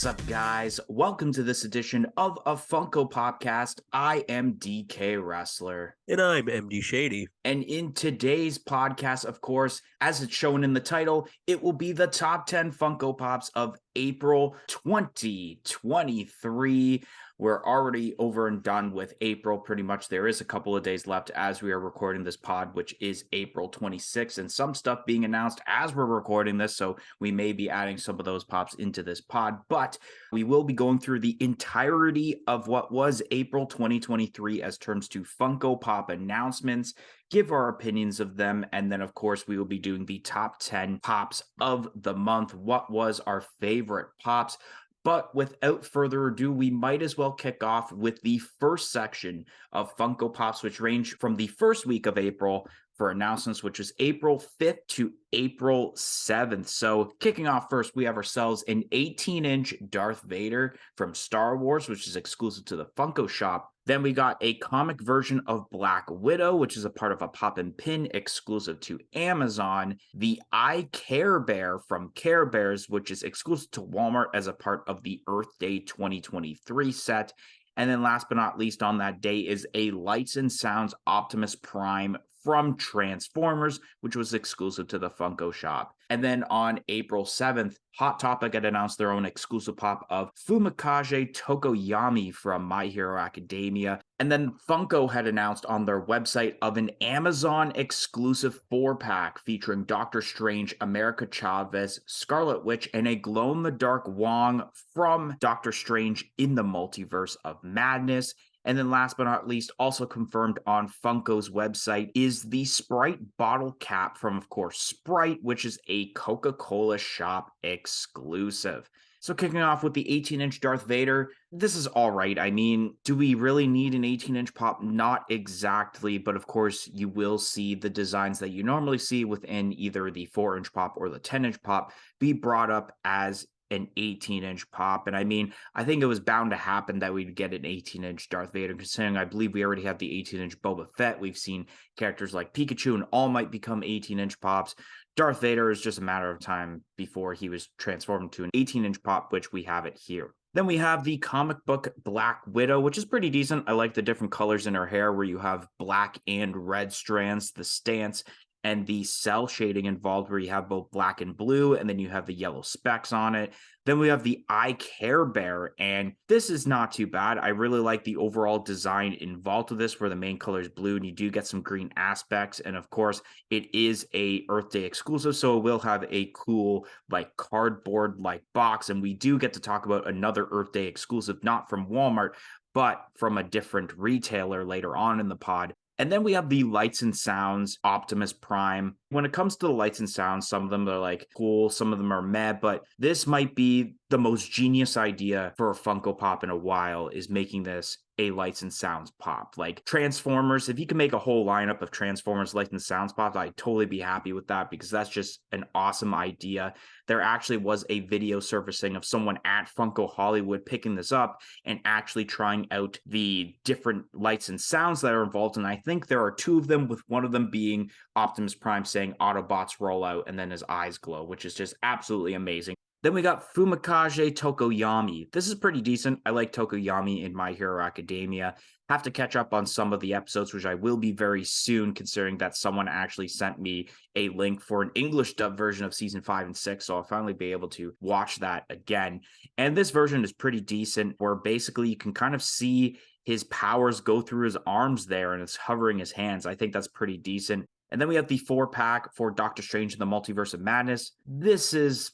What's up, guys? Welcome to this edition of a Funko Popcast. I am DK Wrestler. And I'm MD Shady. And in today's podcast, of course, as it's shown in the title, it will be the top 10 Funko Pops of April 2023. We're already over and done with April. Pretty much there is a couple of days left as we are recording this pod, which is April 26th, and some stuff being announced as we're recording this. So we may be adding some of those pops into this pod, but we will be going through the entirety of what was April 2023 as terms to Funko Pop announcements, give our opinions of them, and then of course we will be doing the top 10 pops of the month. What was our favorite pops? But without further ado, we might as well kick off with the first section of Funko Pops, which range from the first week of April for announcements, which is April 5th to April 7th. So kicking off first, we have ourselves an 18-inch Darth Vader from Star Wars, which is exclusive to the Funko shop. Then we got a comic version of Black Widow, which is a part of a pop and pin exclusive to Amazon. The I Care Bear from Care Bears, which is exclusive to Walmart as a part of the Earth Day 2023 set. And then last but not least on that day is a Lights and Sounds Optimus Prime from Transformers, which was exclusive to the Funko shop. And then on April 7th, Hot Topic had announced their own exclusive pop of Fumikage Tokoyami from My Hero Academia. And then Funko had announced on their website of an Amazon exclusive 4-pack featuring Doctor Strange, America Chavez, Scarlet Witch, and a glow-in-the-dark Wong from Doctor Strange in the Multiverse of Madness. And then last but not least, also confirmed on Funko's website is the Sprite bottle cap from, of course, Sprite, which is a Coca-Cola shop exclusive. So kicking off with the 18-inch Darth Vader, this is all right. I mean, do we really need an 18-inch pop? Not exactly, but of course you will see the designs that you normally see within either the 4-inch pop or the 10-inch pop be brought up as an 18-inch pop. And I mean, I think it was bound to happen that we'd get an 18-inch Darth Vader, considering I believe we already have the 18-inch Boba Fett. We've seen characters like Pikachu and All Might become 18-inch pops. Darth Vader is just a matter of time before he was transformed to an 18-inch pop, which we have it here. Then we have the comic book Black Widow, which is pretty decent. I like the different colors in her hair where you have black and red strands, the stance, and the cell shading involved where you have both black and blue, and then you have the yellow specks on it. Then we have the I Care Bear, and this is not too bad. I really like the overall design involved with this, where the main color is blue, and you do get some green aspects. And of course, it is a Earth Day exclusive, so it will have a cool, like, cardboard-like box. And we do get to talk about another Earth Day exclusive, not from Walmart, but from a different retailer later on in the pod. And then we have the Lights and Sounds Optimus Prime. When it comes to the Lights and Sounds, some of them are like cool, some of them are meh, but this might be the most genius idea for a Funko Pop in a while, is making this a Lights and Sounds pop. Like Transformers, if you can make a whole lineup of Transformers Lights and Sounds pops, I'd totally be happy with that, because that's just an awesome idea. There actually was a video surfacing of someone at Funko Hollywood picking this up and actually trying out the different lights and sounds that are involved. And I think there are two of them, with one of them being Optimus Prime saying Autobots roll out and then his eyes glow, which is just absolutely amazing. Then we got Fumikage Tokoyami. This is pretty decent. I like Tokoyami in My Hero Academia. Have to catch up on some of the episodes, which I will be very soon, considering that someone actually sent me a link for an English dub version of season 5 and 6, so I'll finally be able to watch that again. And this version is pretty decent, where basically you can kind of see his powers go through his arms there, and it's hovering his hands. I think that's pretty decent. And then we have the 4-pack for Doctor Strange in the Multiverse of Madness. This is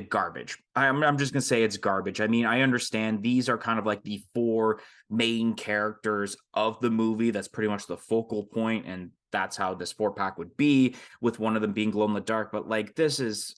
garbage. I'm just going to say it's garbage. I mean, I understand these are kind of like the 4 main characters of the movie. That's pretty much the focal point, and that's how this 4-pack would be, with one of them being glow in the dark. But like, this is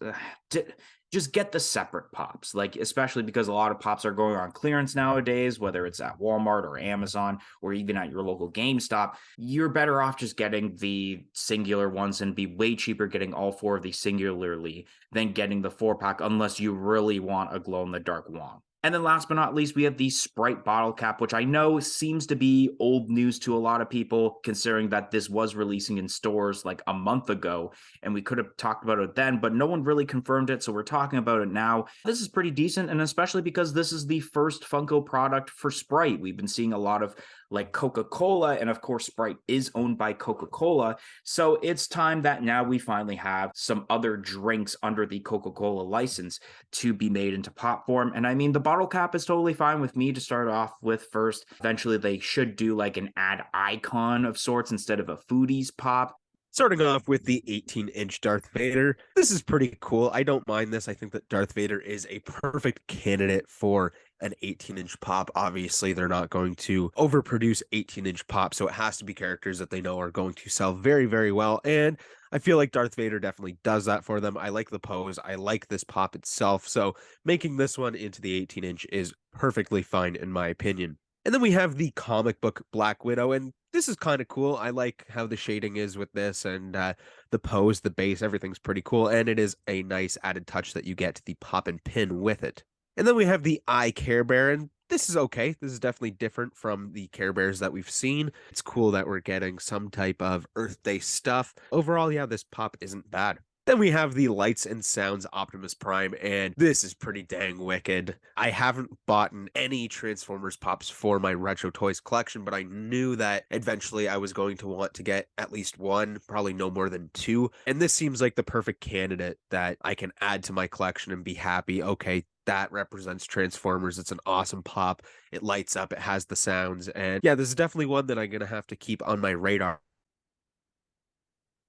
just get the separate pops, like, especially because a lot of pops are going on clearance nowadays, whether it's at Walmart or Amazon or even at your local GameStop. You're better off just getting the singular ones and be way cheaper getting all 4 of these singularly than getting the 4-pack, unless you really want a glow in the dark Wong. And then last but not least, we have the Sprite bottle cap, which I know seems to be old news to a lot of people, considering that this was releasing in stores like a month ago, and we could have talked about it then, but no one really confirmed it, so we're talking about it now. This is pretty decent, and especially because this is the first Funko product for Sprite. We've been seeing a lot of like Coca-Cola, and of course, Sprite is owned by Coca-Cola, so it's time that now we finally have some other drinks under the Coca-Cola license to be made into pop form. And I mean, the bottle cap is totally fine with me to start off with first. Eventually, they should do like an ad icon of sorts instead of a foodies pop. Starting off with the 18-inch Darth Vader. This is pretty cool. I don't mind this. I think that Darth Vader is a perfect candidate for an 18-inch pop. Obviously, they're not going to overproduce 18-inch pop, so it has to be characters that they know are going to sell very, very well. And I feel like Darth Vader definitely does that for them. I like the pose. I like this pop itself. So making this one into the 18-inch is perfectly fine in my opinion. And then we have the comic book Black Widow, and this is kind of cool. I like how the shading is with this, and the pose, the base, everything's pretty cool, and it is a nice added touch that you get to the pop and pin with it. And then we have the Eye Care Bear, and this is okay. This is definitely different from the Care Bears that we've seen. It's cool that we're getting some type of Earth Day stuff. Overall, yeah, this pop isn't bad. Then we have the Lights and Sounds Optimus Prime, and this is pretty dang wicked. I haven't bought any Transformers pops for my Retro Toys collection, but I knew that eventually I was going to want to get at least one, probably no more than two. And this seems like the perfect candidate that I can add to my collection and be happy. Okay, that represents Transformers. It's an awesome pop. It lights up, it has the sounds, and yeah, this is definitely one that I'm going to have to keep on my radar.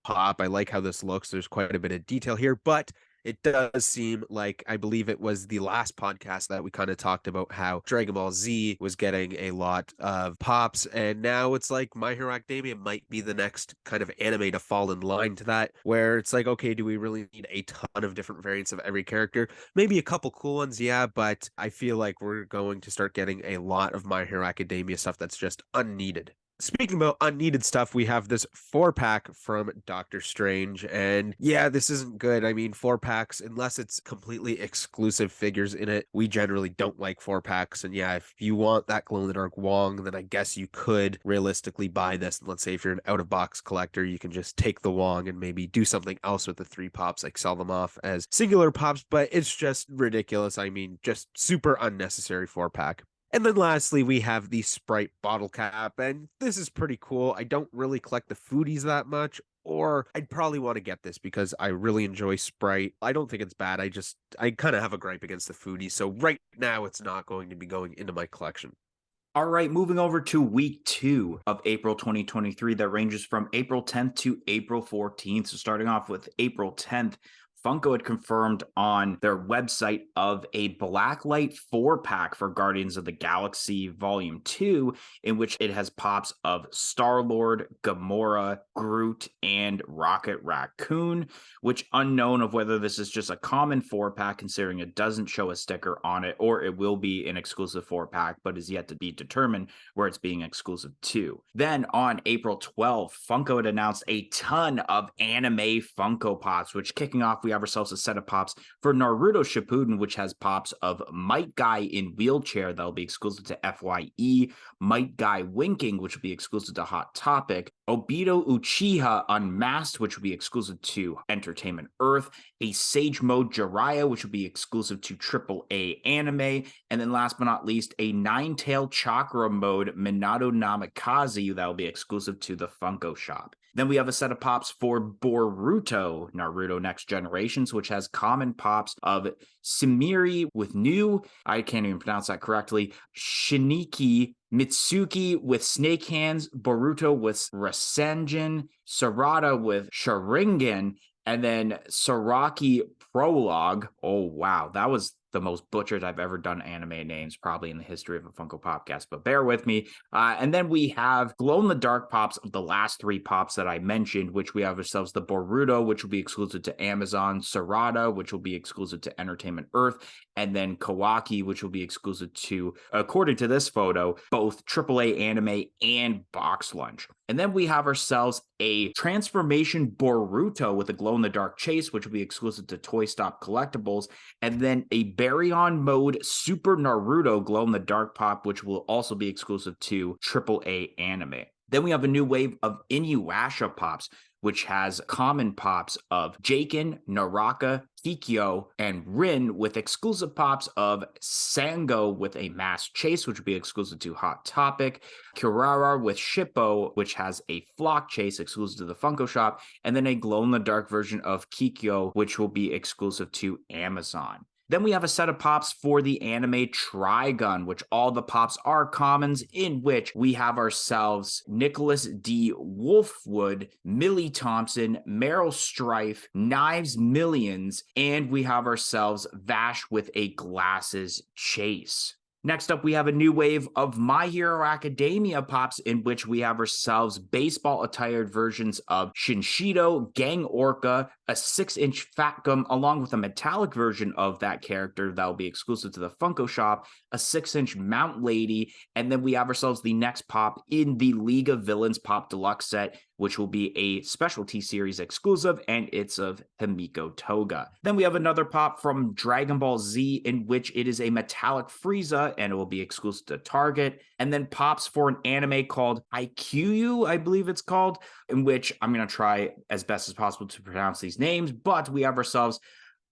Pop. I like how this looks. There's quite a bit of detail here, but it does seem like, I believe it was the last podcast that we kind of talked about how Dragon Ball Z was getting a lot of pops, and now it's like My Hero Academia might be the next kind of anime to fall in line to that, where it's like, okay, do we really need a ton of different variants of every character? Maybe a couple cool ones, yeah, but I feel like we're going to start getting a lot of My Hero Academia stuff that's just unneeded. Speaking about unneeded stuff, we have this 4-pack from Doctor Strange, and yeah, this isn't good. I mean, 4-packs, unless it's completely exclusive figures in it, we generally don't like 4-packs, and yeah, if you want that glow-in-the-dark Wong, then I guess you could realistically buy this. And let's say if you're an out-of-box collector, you can just take the Wong and maybe do something else with the 3 pops, like sell them off as singular pops, but it's just ridiculous. I mean, just super unnecessary 4-pack. And then lastly, we have the Sprite bottle cap, and this is pretty cool. I don't really collect the foodies that much, or I'd probably want to get this because I really enjoy Sprite. I don't think it's bad. I kind of have a gripe against the foodies, so right now it's not going to be going into my collection. All right, moving over to week 2 of April 2023 that ranges from April 10th to April 14th. So starting off with April 10th, Funko had confirmed on their website of a Blacklight 4-pack for Guardians of the Galaxy Volume 2, in which it has pops of Star-Lord, Gamora, Groot, and Rocket Raccoon, which unknown of whether this is just a common 4-pack, considering it doesn't show a sticker on it, or it will be an exclusive 4-pack, but is yet to be determined where it's being exclusive to. Then on April 12th, Funko had announced a ton of anime Funko Pops, which kicking off, we have ourselves a set of pops for Naruto Shippuden, which has pops of Might Guy in wheelchair that'll be exclusive to FYE, Might Guy winking, which will be exclusive to Hot Topic, Obito Uchiha Unmasked, which will be exclusive to Entertainment Earth, a Sage Mode Jiraiya, which will be exclusive to AAA Anime, and then last but not least, a Nine-Tail Chakra Mode Minato Namikaze that will be exclusive to the Funko Shop. Then we have a set of pops for Boruto, Naruto Next Generations, which has common pops of Samiri with new, I can't even pronounce that correctly, Shiniki, Mitsuki with Snake Hands, Boruto with Rasengan, Sarada with Sharingan, and then Saraki Prologue. Oh, wow. That was the most butchered I've ever done anime names, probably in the history of a Funko Popcast, but bear with me. And then we have glow-in-the-dark pops of the last 3 pops that I mentioned, which we have ourselves the Boruto, which will be exclusive to Amazon, Sarada, which will be exclusive to Entertainment Earth, and then Kawaki, which will be exclusive to, according to this photo, both AAA Anime and Box Lunch. And then we have ourselves a transformation Boruto with a glow-in-the-dark chase, which will be exclusive to Toy Stop Collectibles. And then a Baryon mode Super Naruto glow-in-the-dark pop, which will also be exclusive to AAA anime. Then we have a new wave of Inuyasha pops, which has common pops of Jaken, Naraka, Kikyo, and Rin, with exclusive pops of Sango with a mass chase, which will be exclusive to Hot Topic, Kirara with Shippo, which has a flock chase exclusive to the Funko Shop, and then a glow-in-the-dark version of Kikyo, which will be exclusive to Amazon. Then we have a set of pops for the anime Trigun, which all the pops are commons, in which we have ourselves Nicholas D. Wolfwood, Millie Thompson, Meryl Streif, Knives Millions, and we have ourselves Vash with a glasses chase. Next up, we have a new wave of My Hero Academia pops, in which we have ourselves baseball-attired versions of Shinshido, Gang Orca, a 6-inch Fat Gum, along with a metallic version of that character that will be exclusive to the Funko Shop, a 6-inch Mount Lady, and then we have ourselves the next pop in the League of Villains Pop Deluxe set, which will be a specialty series exclusive, and it's of Himiko Toga. Then we have another pop from Dragon Ball Z, in which it is a metallic Frieza, and it will be exclusive to Target. And then pops for an anime called Haikyuu, I believe it's called, in which I'm going to try as best as possible to pronounce these names, but we have ourselves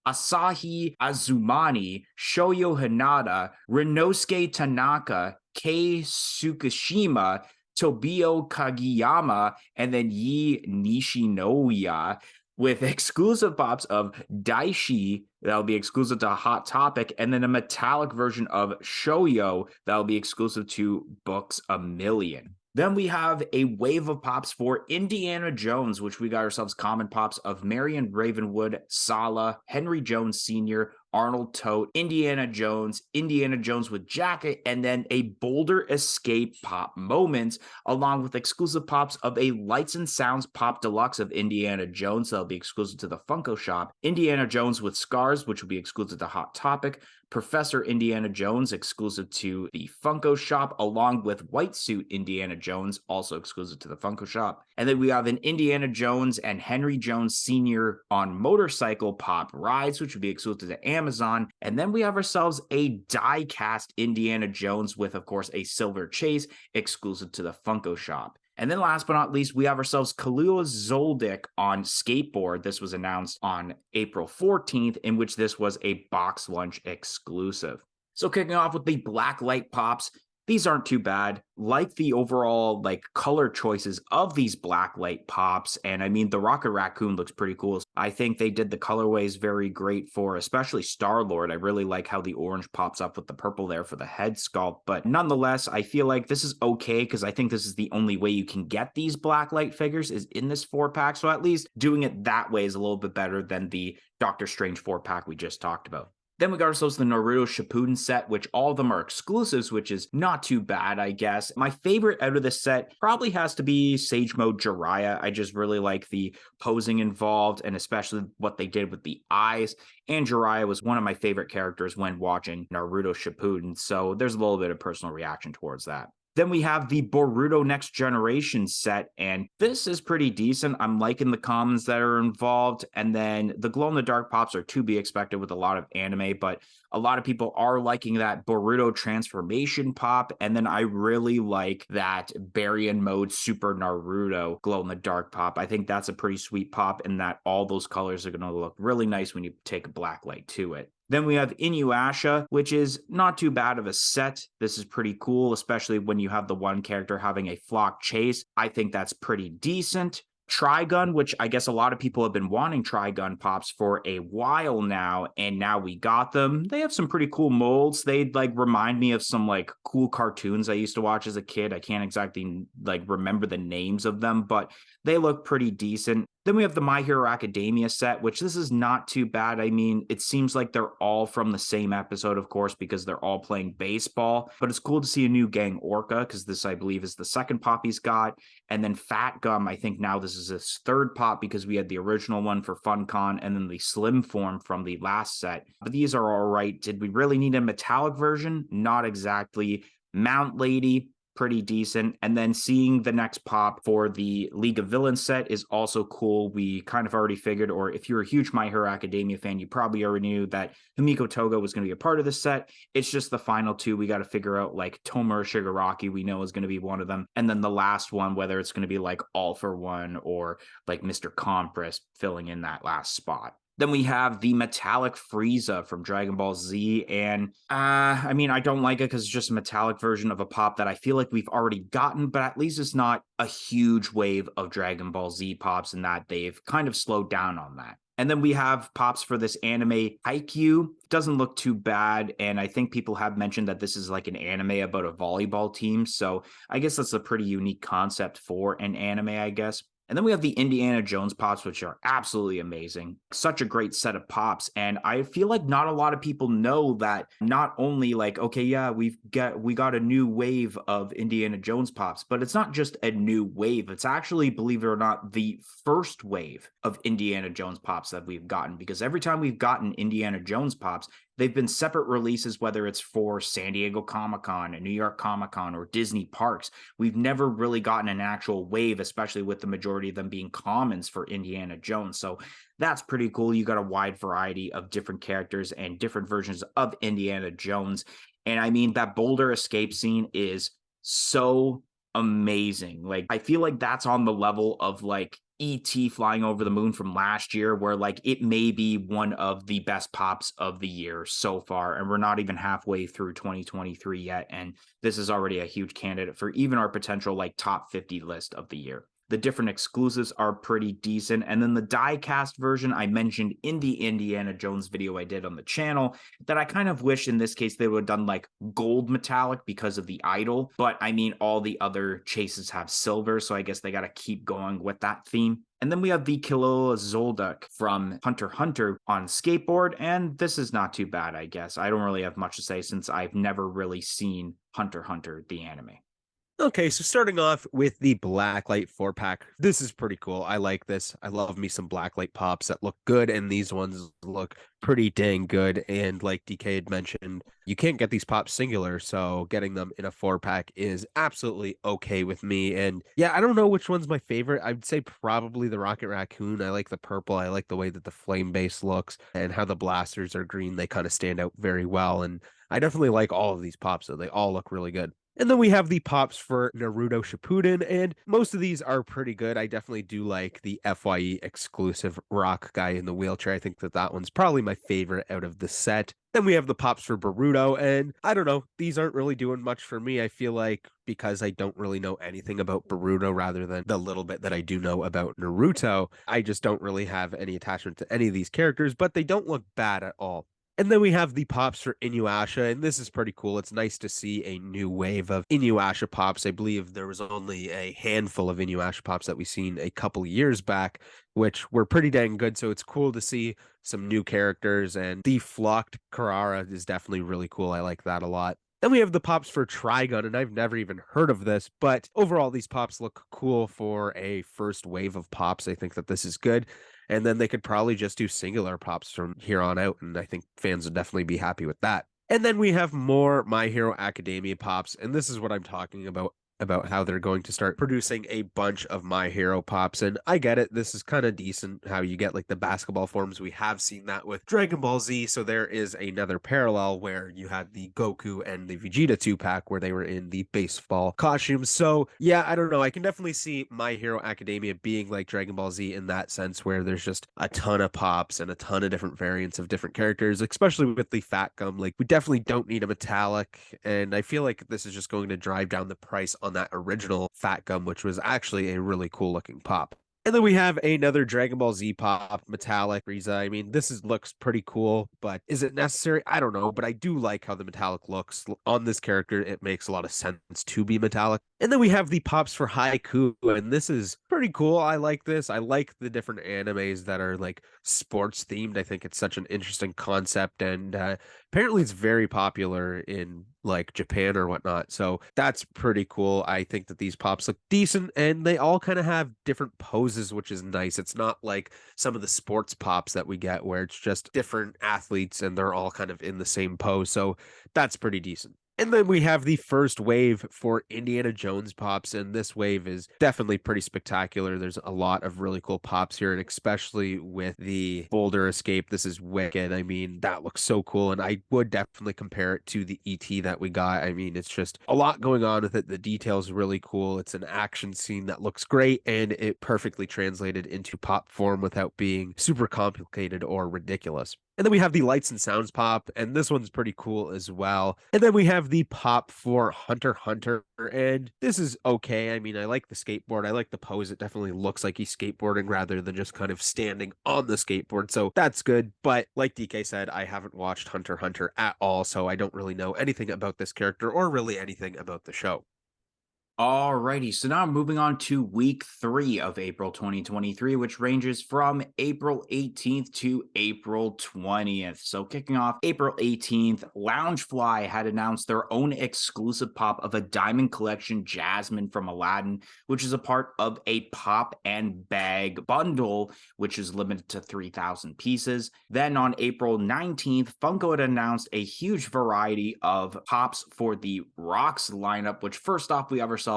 Asahi Azumani, Shoyo Hanada, Rinosuke Tanaka, Kei Tsukishima, Tobio Kagiyama, and then Yi Nishinoya, with exclusive pops of Daishi that'll be exclusive to Hot Topic, and then a metallic version of Shoyo that'll be exclusive to Books A Million. Then we have a wave of pops for Indiana Jones, which we got ourselves common pops of Marion Ravenwood, Sala, Henry Jones Sr., Arnold Tote, Indiana Jones with Jacket, and then a Boulder Escape pop moments, along with exclusive pops of a Lights and Sounds pop deluxe of Indiana Jones that'll be exclusive to the Funko Shop, Indiana Jones with Scars, which will be exclusive to Hot Topic, Professor Indiana Jones exclusive to the Funko Shop, along with White Suit Indiana Jones, also exclusive to the Funko Shop. And then we have an Indiana Jones and Henry Jones Sr. on motorcycle pop rides, which would be exclusive to Amazon. And then we have ourselves a die-cast Indiana Jones with, of course, a silver chase exclusive to the Funko Shop. And then last but not least, we have ourselves Kahlua Zoldyck on skateboard. This was announced on April 14th, in which this was a box lunch exclusive. So kicking off with the Blacklight pops, these aren't too bad. Like the overall color choices of these Blacklight pops, and I mean the Rocket Raccoon looks pretty cool. I think they did the colorways very great for especially Star-Lord. I really like how the orange pops up with the purple there for the head sculpt, but nonetheless, I feel like this is okay because I think this is the only way you can get these Blacklight figures is in this 4-pack, so at least doing it that way is a little bit better than the Doctor Strange 4-pack we just talked about. Then we got ourselves the Naruto Shippuden set, which all of them are exclusives, which is not too bad, I guess. My favorite out of this set probably has to be Sage Mode Jiraiya. I just really like the posing involved, and especially what they did with the eyes. And Jiraiya was one of my favorite characters when watching Naruto Shippuden, so there's a little bit of personal reaction towards that. Then we have the Boruto Next Generation set, and this is pretty decent. I'm liking the commons that are involved, and then the glow-in-the-dark pops are to be expected with a lot of anime, but a lot of people are liking that Boruto Transformation pop, and then I really like that Baryon Mode Super Naruto glow-in-the-dark pop. I think that's a pretty sweet pop, and that all those colors are going to look really nice when you take a black light to it. Then we have Inuyasha, which is not too bad of a set. This is pretty cool, especially when you have the one character having a flock chase. I think that's pretty decent. Trigun, which I guess a lot of people have been wanting Trigun pops for a while now, and now we got them. They have some pretty cool molds. They remind me of some cool cartoons I used to watch as a kid. I can't exactly remember the names of them, but they look pretty decent. Then we have the My Hero Academia set, which this is not too bad. I mean, it seems like they're all from the same episode, of course, because they're all playing baseball. But it's cool to see a new Gang Orca, because this, I believe, is the second pop he's got. And then Fat Gum, I think now this is his third pop, because we had the original one for FunCon and then the slim form from the last set. But these are all right. Did we really need a metallic version? Not exactly. Mount Lady, pretty decent. And then seeing the next pop for the League of Villains set is also cool. We kind of already figured, or if you're a huge My Hero Academia fan, you probably already knew that Himiko Toga was going to be a part of this set. It's just the final two we got to figure out, like Tomura Shigaraki, we know is going to be one of them. And then the last one, whether it's going to be like All for One or like Mr. Compress filling in that last spot. Then we have the metallic Frieza from Dragon Ball Z. And I mean, I don't like it because it's just a metallic version of a pop that I feel like we've already gotten, but at least it's not a huge wave of Dragon Ball Z pops, in that they've kind of slowed down on that. And then we have pops for this anime Haikyuu. Doesn't look too bad. And I think people have mentioned that this is like an anime about a volleyball team. So I guess that's a pretty unique concept for an anime, I guess. And then we have the Indiana Jones pops, which are absolutely amazing. Such a great set of pops. And I feel like not a lot of people know that not only like, okay, yeah, we got a new wave of Indiana Jones pops, but it's not just a new wave. It's actually, believe it or not, the first wave of Indiana Jones pops that we've gotten, because every time we've gotten Indiana Jones pops, they've been separate releases, whether it's for San Diego Comic-Con and New York Comic-Con or Disney parks. We've never really gotten an actual wave, especially with the majority of them being commons for Indiana Jones. So that's pretty cool. You got a wide variety of different characters and different versions of Indiana Jones. And I mean, that Boulder escape scene is so amazing. Like, I feel like that's on the level of like E.T. flying over the moon from last year, where like it may be one of the best pops of the year so far. And we're not even halfway through 2023 yet. And this is already a huge candidate for even our potential like top 50 list of the year. The different exclusives are pretty decent. And then the die-cast version I mentioned in the Indiana Jones video I did on the channel, that I kind of wish in this case they would have done like gold metallic because of the idol. But I mean, all the other chases have silver, so I guess they got to keep going with that theme. And then we have the Killua Zoldyck from Hunter x Hunter on skateboard, and this is not too bad, I guess. I don't really have much to say since I've never really seen Hunter x Hunter, the anime. Okay, so starting off with the Blacklight 4-pack. This is pretty cool. I like this. I love me some Blacklight pops that look good, and these ones look pretty dang good. And like DK had mentioned, you can't get these pops singular, so getting them in a 4-pack is absolutely okay with me. And yeah, I don't know which one's my favorite. I'd say probably the Rocket Raccoon. I like the purple. I like the way that the flame base looks and how the blasters are green. They kind of stand out very well. And I definitely like all of these pops, so they all look really good. And then we have the pops for Naruto Shippuden, and most of these are pretty good. I definitely do like the FYE exclusive rock guy in the wheelchair. I think that that one's probably my favorite out of the set. Then we have the pops for Boruto, and I don't know, these aren't really doing much for me. I feel like because I don't really know anything about Boruto rather than the little bit that I do know about Naruto, I just don't really have any attachment to any of these characters, but they don't look bad at all. And then we have the pops for Inuyasha, and this is pretty cool. It's nice to see a new wave of Inuyasha pops. I believe there was only a handful of Inuyasha pops that we've seen a couple years back, which were pretty dang good. So it's cool to see some new characters, and the flocked Karara is definitely really cool. I like that a lot. Then we have the pops for Trigun, and I've never even heard of this, but overall, these pops look cool for a first wave of pops. I think that this is good. And then they could probably just do singular pops from here on out, and I think fans would definitely be happy with that. And then we have more My Hero Academia pops, and this is what I'm talking about how they're going to start producing a bunch of My Hero pops. And I get it, this is kind of decent how you get like the basketball forms. We have seen that with Dragon Ball Z, so there is another parallel where you had the Goku and the Vegeta 2-pack where they were in the baseball costumes. So yeah, I don't know, I can definitely see My Hero Academia being like Dragon Ball Z in that sense, where there's just a ton of pops and a ton of different variants of different characters, especially with the Fat Gum. Like, we definitely don't need a metallic, and I feel like this is just going to drive down the price on that original Fat Gum, which was actually a really cool looking pop. And then we have another Dragon Ball Z pop, metallic Frieza. I mean, looks pretty cool, but is it necessary? I don't know, but I do like how the metallic looks on this character. It makes a lot of sense to be metallic. And then we have the pops for Haiku, and this is pretty cool. I like this. I like the different animes that are like sports themed. I think it's such an interesting concept, and apparently it's very popular in like Japan or whatnot. So that's pretty cool. I think that these pops look decent, and they all kind of have different poses, which is nice. It's not like some of the sports pops that we get where it's just different athletes and they're all kind of in the same pose. So that's pretty decent. And then we have the first wave for Indiana Jones pops, and this wave is definitely pretty spectacular. There's a lot of really cool pops here, and especially with the Boulder Escape, this is wicked. I mean, that looks so cool, and I would definitely compare it to the ET that we got. I mean, it's just a lot going on with it. The details really cool. It's an action scene that looks great, and it perfectly translated into pop form without being super complicated or ridiculous. And then we have the lights and sounds pop, and this one's pretty cool as well. And then we have the pop for Hunter x Hunter, and this is okay. I mean, I like the skateboard. I like the pose. It definitely looks like he's skateboarding rather than just kind of standing on the skateboard. So that's good. But like DK said, I haven't watched Hunter x Hunter at all, so I don't really know anything about this character or really anything about the show. Alrighty, so now moving on to week 3 of April 2023, which ranges from April 18th to April 20th. So kicking off April 18th, Loungefly had announced their own exclusive pop of a Diamond Collection Jasmine from Aladdin, which is a part of a pop and bag bundle, which is limited to 3,000 pieces. Then on April 19th, Funko had announced a huge variety of pops for the Rocks lineup, which first off, we have ourselves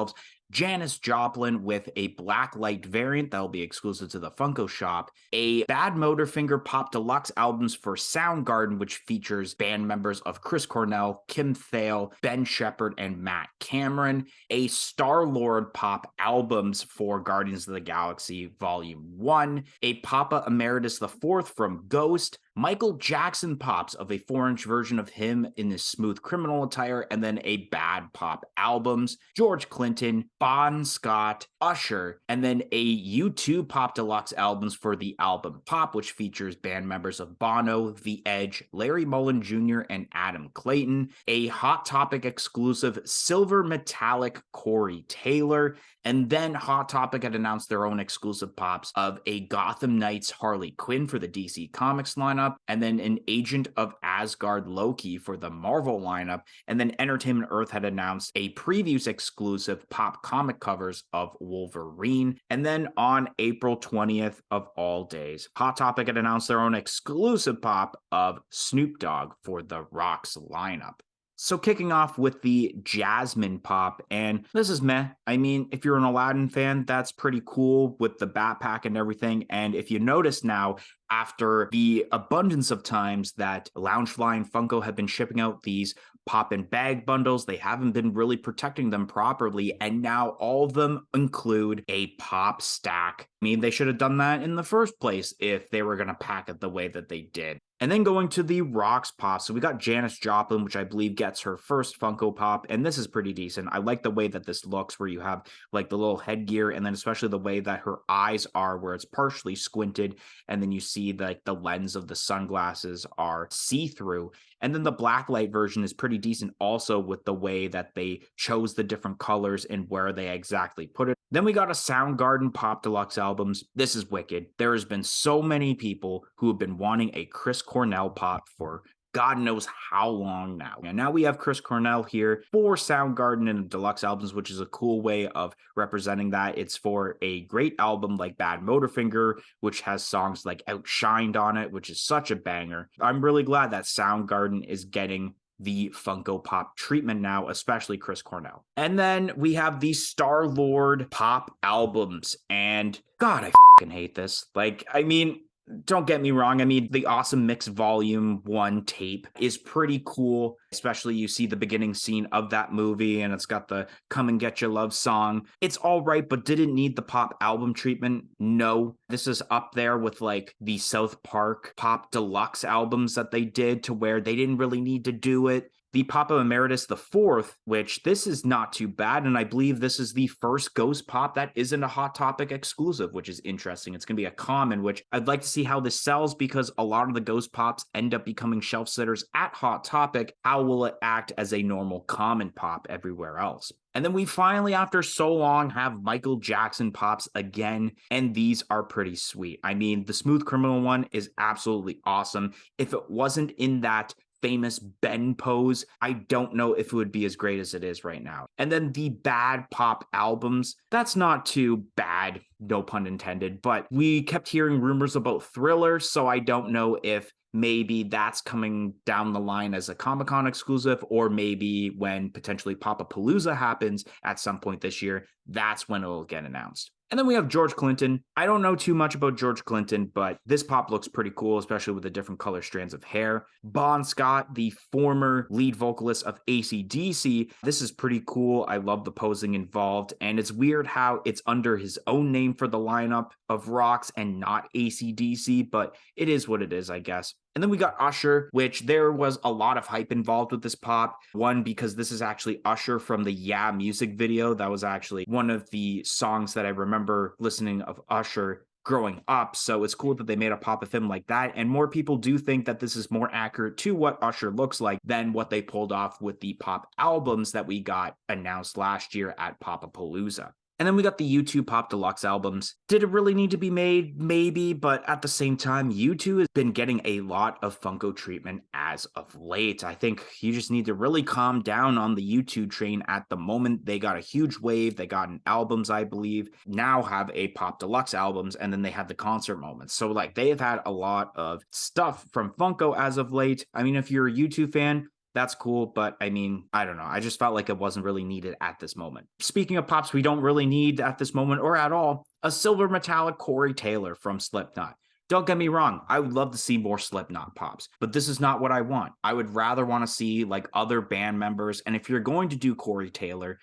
Janis Joplin with a black light variant that'll be exclusive to the Funko shop, a Bad Motorfinger Pop Deluxe albums for Soundgarden, which features band members of Chris Cornell, Kim Thale, Ben Shepherd, and Matt Cameron, a Star-Lord Pop albums for Guardians of the Galaxy Volume 1, a Papa Emeritus IV from Ghost, Michael Jackson pops of a 4-inch version of him in this smooth criminal attire, and then a Bad Pop albums, George Clinton, Bon Scott, Usher, and then a U2 Pop Deluxe albums for the album Pop, which features band members of Bono, The Edge, Larry Mullen Jr., and Adam Clayton, a Hot Topic exclusive Silver Metallic Corey Taylor, and then Hot Topic had announced their own exclusive pops of a Gotham Knights Harley Quinn for the DC Comics lineup, and then an Agent of Asgard Loki for the Marvel lineup, and then Entertainment Earth had announced a previews exclusive pop comic covers of Wolverine. And then on April 20th of all days, Hot Topic had announced their own exclusive pop of Snoop Dogg for the Rocks lineup. So kicking off with the Jasmine pop, and this is meh. I mean, if you're an Aladdin fan, that's pretty cool with the backpack and everything. And if you notice now, after the abundance of times that Loungefly and Funko have been shipping out these pop and bag bundles, they haven't been really protecting them properly, and now all of them include a pop stack. I mean, they should have done that in the first place if they were going to pack it the way that they did. And then going to the Rocks pop, so we got Janis Joplin, which I believe gets her first Funko Pop, and this is pretty decent. I like the way that this looks, where you have like the little headgear, and then especially the way that her eyes are, where it's partially squinted, and then you see like the lens of the sunglasses are see-through. And then the blacklight version is pretty decent also with the way that they chose the different colors and where they exactly put it. Then we got a Soundgarden Pop Deluxe albums. This is wicked. There has been so many people who have been wanting a Chris Cornell pop for God knows how long now. And now we have Chris Cornell here for Soundgarden and Deluxe albums, which is a cool way of representing that. It's for a great album like Bad Motorfinger, which has songs like Outshined on it, which is such a banger. I'm really glad that Soundgarden is getting the Funko Pop treatment now, especially Chris Cornell. And then we have the Star-Lord Pop albums. And God, I fucking hate this. Like, I mean, don't get me wrong. I mean, the Awesome Mix Volume 1 tape is pretty cool, especially you see the beginning scene of that movie and it's got the Come and Get Your Love song. It's all right, but did it need the pop album treatment? No. This is up there with like the South Park Pop Deluxe albums that they did, to where they didn't really need to do it. The Papa Emeritus IV, which this is not too bad, and I believe this is the first Ghost Pop that isn't a Hot Topic exclusive, which is interesting. It's going to be a common, which I'd like to see how this sells, because a lot of the Ghost Pops end up becoming shelf sitters at Hot Topic. How will it act as a normal common pop everywhere else? And then we finally, after so long, have Michael Jackson pops again, and these are pretty sweet. I mean, the Smooth Criminal one is absolutely awesome. If it wasn't in that famous Ben pose, I don't know if it would be as great as it is right now. And then the Bad Pop albums, that's not too bad, no pun intended, but we kept hearing rumors about Thriller, so I don't know if maybe that's coming down the line as a Comic-Con exclusive, or maybe when potentially Papapalooza happens at some point this year, that's when it'll get announced. And then we have George Clinton. I don't know too much about George Clinton, but this pop looks pretty cool, especially with the different color strands of hair. Bon Scott, the former lead vocalist of AC/DC. This is pretty cool. I love the posing involved. And it's weird how it's under his own name for the lineup of rocks and not AC/DC, but it is what it is, I guess. And then we got Usher, which there was a lot of hype involved with this pop. One, because this is actually Usher from the Yeah music video. That was actually one of the songs that I remember listening of Usher growing up. So it's cool that they made a pop of him like that. And more people do think that this is more accurate to what Usher looks like than what they pulled off with the pop albums that we got announced last year at Papapalooza. And then we got the U2 Pop Deluxe albums. Did it really need to be made? Maybe, but at the same time, U2 has been getting a lot of Funko treatment as of late. I think you just need to really calm down on the U2 train at the moment. They got a huge wave. They got albums, I believe, now have a Pop Deluxe albums, and then they have the concert moments. So like they have had a lot of stuff from Funko as of late. I mean, if you're a U2 fan, that's cool, but I mean, I don't know. I just felt like it wasn't really needed at this moment. Speaking of pops we don't really need at this moment or at all, a silver metallic Corey Taylor from Slipknot. Don't get me wrong, I would love to see more Slipknot pops, but this is not what I want. I would rather want to see like other band members. And if you're going to do Corey Taylor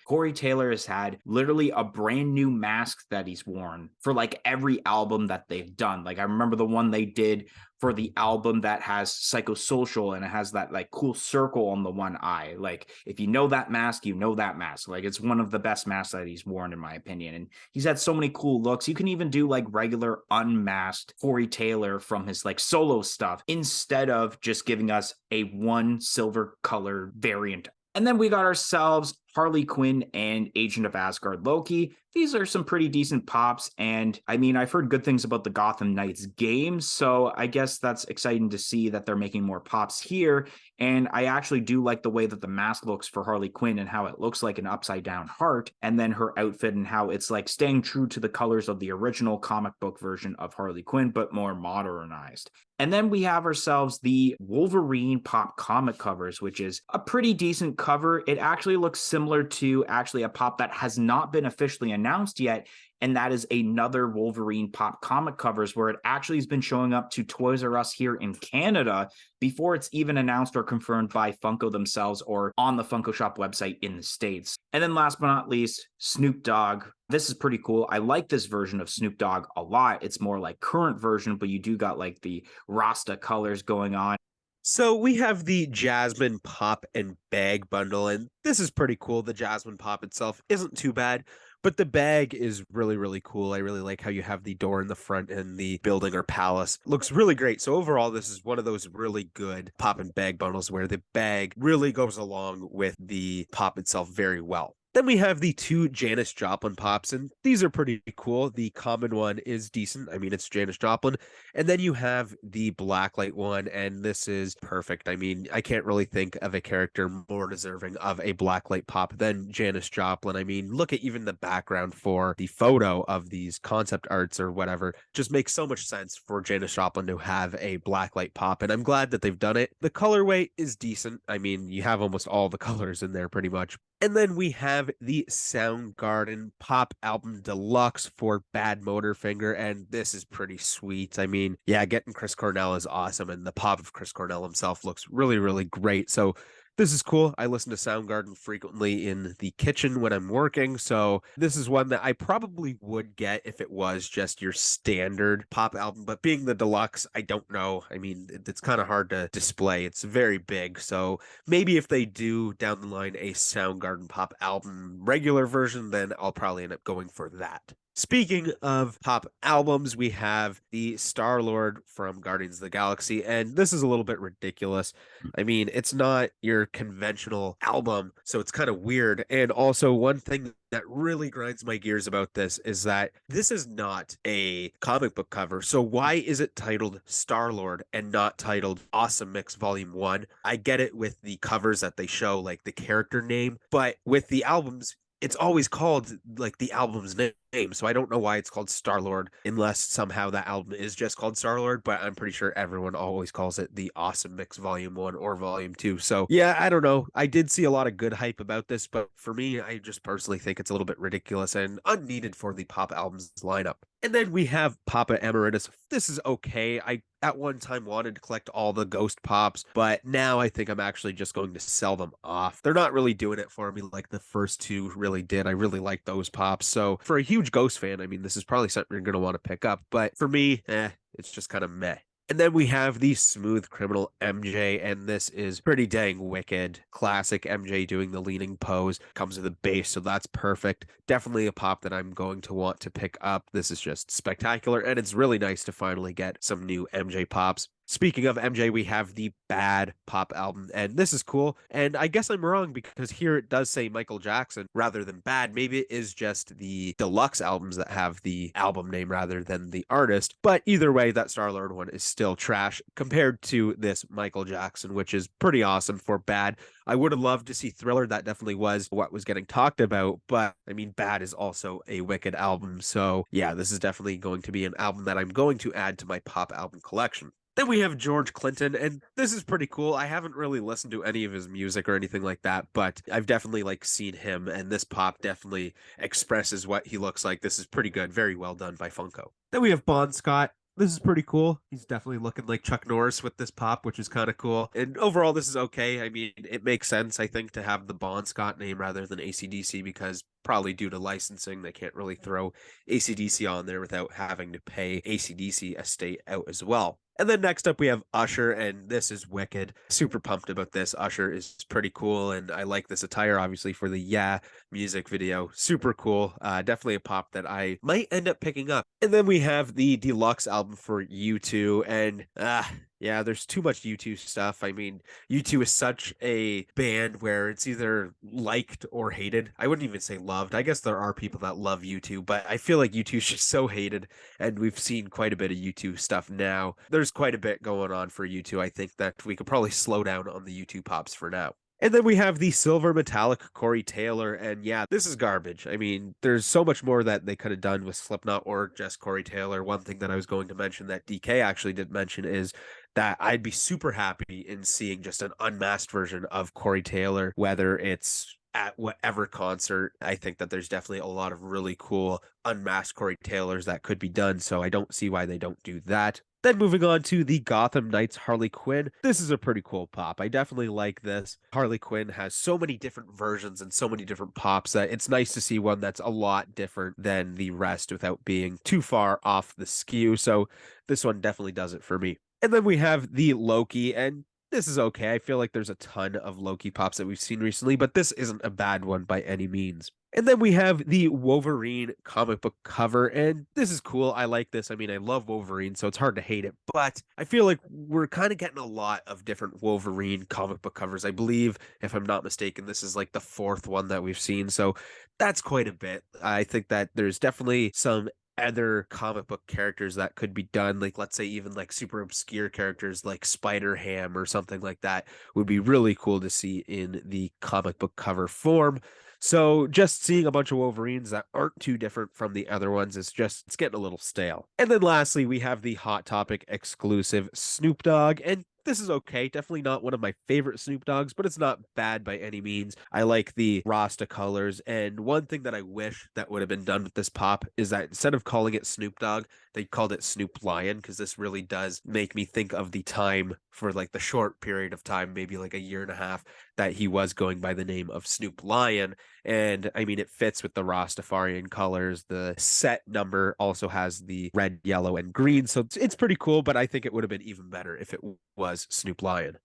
has had literally a brand new mask that he's worn for like every album that they've done. Like I remember the one they did for the album that has Psychosocial, and it has that like cool circle on the one eye. Like if you know that mask, you know that mask. Like it's one of the best masks that he's worn in my opinion. And he's had so many cool looks. You can even do like regular unmasked Corey Taylor from his like solo stuff instead of just giving us a one silver color variant. And then we got ourselves Harley Quinn and Agent of Asgard Loki. These are some pretty decent pops. And I mean, I've heard good things about the Gotham Knights game. So I guess that's exciting to see that they're making more pops here. And I actually do like the way that the mask looks for Harley Quinn and how it looks like an upside down heart. And then her outfit and how it's like staying true to the colors of the original comic book version of Harley Quinn, but more modernized. And then we have ourselves the Wolverine pop comic covers, which is a pretty decent cover. It actually looks similar to actually a pop that has not been officially announced yet. And that is another Wolverine pop comic covers where it actually has been showing up to Toys R Us here in Canada before it's even announced or confirmed by Funko themselves or on the Funko Shop website in the States. And then last but not least, Snoop Dogg. This is pretty cool. I like this version of Snoop Dogg a lot. It's more like current version, but you do got like the Rasta colors going on. So we have the Jasmine Pop and Bag bundle, and this is pretty cool. The Jasmine Pop itself isn't too bad, but the bag is really, really cool. I really like how you have the door in the front and the building or palace. Looks really great. So overall, this is one of those really good pop and bag bundles where the bag really goes along with the pop itself very well. Then we have the two Janis Joplin pops, and these are pretty cool. The common one is decent. I mean, it's Janis Joplin. And then you have the Blacklight one, and this is perfect. I mean, I can't really think of a character more deserving of a Blacklight pop than Janis Joplin. I mean, look at even the background for the photo of these concept arts or whatever. Just makes so much sense for Janis Joplin to have a Blacklight pop, and I'm glad that they've done it. The colorway is decent. I mean, you have almost all the colors in there pretty much. And then we have the Soundgarden Pop Album Deluxe for Bad Motorfinger, and this is pretty sweet. I mean, yeah, getting Chris Cornell is awesome, and the pop of Chris Cornell himself looks really, really great. So this is cool. I listen to Soundgarden frequently in the kitchen when I'm working, so this is one that I probably would get if it was just your standard pop album, but being the deluxe, I don't know. I mean, it's kind of hard to display. It's very big, so maybe if they do down the line a Soundgarden pop album regular version, then I'll probably end up going for that. Speaking of pop albums, we have the Star-Lord from Guardians of the Galaxy, and this is a little bit ridiculous. I mean, it's not your conventional album, so it's kind of weird. And also, one thing that really grinds my gears about this is that this is not a comic book cover. So why is it titled Star-Lord and not titled Awesome Mix Volume 1? I get it with the covers that they show, like the character name, but with the albums, it's always called like the album's name. name. So I don't know why it's called Star-Lord unless somehow that album is just called Star-Lord, but I'm pretty sure everyone always calls it the Awesome Mix Volume 1 or Volume 2. So yeah, I don't know. I did see a lot of good hype about this, but for me, I just personally think it's a little bit ridiculous and unneeded for the pop albums lineup. And then we have Papa Emeritus. This is okay. I at one time wanted to collect all the Ghost Pops, but now I think I'm actually just going to sell them off. They're not really doing it for me like the first two really did. I really like those Pops. So for a huge Ghost fan, I mean, this is probably something you're going to want to pick up, but for me, it's just kind of meh. And then we have the Smooth Criminal MJ, and this is pretty dang wicked. Classic MJ doing the leaning pose, comes with a bass, so that's perfect. Definitely a pop that I'm going to want to pick up. This is just spectacular, and it's really nice to finally get some new MJ pops. Speaking of MJ, we have the Bad Pop album, and this is cool. And I guess I'm wrong because here it does say Michael Jackson rather than Bad. Maybe it is just the deluxe albums that have the album name rather than the artist. But either way, that Star-Lord one is still trash compared to this Michael Jackson, which is pretty awesome for Bad. I would have loved to see Thriller. That definitely was what was getting talked about. But I mean, Bad is also a wicked album. So yeah, this is definitely going to be an album that I'm going to add to my pop album collection. Then we have George Clinton, and this is pretty cool. I haven't really listened to any of his music or anything like that, but I've definitely like seen him, and this pop definitely expresses what he looks like. This is pretty good. Very well done by Funko. Then we have Bon Scott. This is pretty cool. He's definitely looking like Chuck Norris with this pop, which is kind of cool. And overall, this is okay. I mean, it makes sense, I think, to have the Bon Scott name rather than AC/DC because probably due to licensing, they can't really throw AC/DC on there without having to pay AC/DC estate out as well. And then next up, we have Usher, and this is wicked. Super pumped about this. Usher is pretty cool, and I like this attire, obviously, for the Yeah music video. Super cool. Definitely a pop that I might end up picking up. And then we have the deluxe album for U2, and yeah, there's too much U2 stuff. I mean, U2 is such a band where it's either liked or hated. I wouldn't even say loved. I guess there are people that love U2, but I feel like U2 is just so hated, and we've seen quite a bit of U2 stuff now. There's quite a bit going on for U2. I think that we could probably slow down on the U2 pops for now. And then we have the silver metallic Corey Taylor. And yeah, this is garbage. I mean, there's so much more that they could have done with Slipknot or just Corey Taylor. One thing that I was going to mention that DK actually did mention is that I'd be super happy in seeing just an unmasked version of Corey Taylor, whether it's at whatever concert. I think that there's definitely a lot of really cool unmasked Corey Taylors that could be done. So I don't see why they don't do that. Then moving on to the Gotham Knights Harley Quinn. This is a pretty cool pop. I definitely like this. Harley Quinn has so many different versions and so many different pops that it's nice to see one that's a lot different than the rest without being too far off the skew. So this one definitely does it for me. And then we have the Loki, and this is okay. I feel like there's a ton of Loki pops that we've seen recently, but this isn't a bad one by any means. And then we have the Wolverine comic book cover, and this is cool. I like this. I mean, I love Wolverine, so it's hard to hate it, but I feel like we're kind of getting a lot of different Wolverine comic book covers. I believe, if I'm not mistaken, this is like the fourth one that we've seen, so that's quite a bit. I think that there's definitely some other comic book characters that could be done, like let's say even like super obscure characters like Spider-Ham or something like that would be really cool to see in the comic book cover form. So just seeing a bunch of Wolverines that aren't too different from the other ones is just, it's getting a little stale. And then lastly, we have the Hot Topic exclusive Snoop Dogg, and this is okay. Definitely not one of my favorite Snoop Dogs, but it's not bad by any means. I like the Rasta colors. And one thing that I wish that would have been done with this pop is that instead of calling it Snoop Dogg, they called it Snoop Lion, because this really does make me think of the time for like the short period of time, maybe like a year and a half, that he was going by the name of Snoop Lion. And I mean, it fits with the Rastafarian colors. The set number also has the red, yellow, and green. So it's pretty cool, but I think it would have been even better if it was Snoop Lion.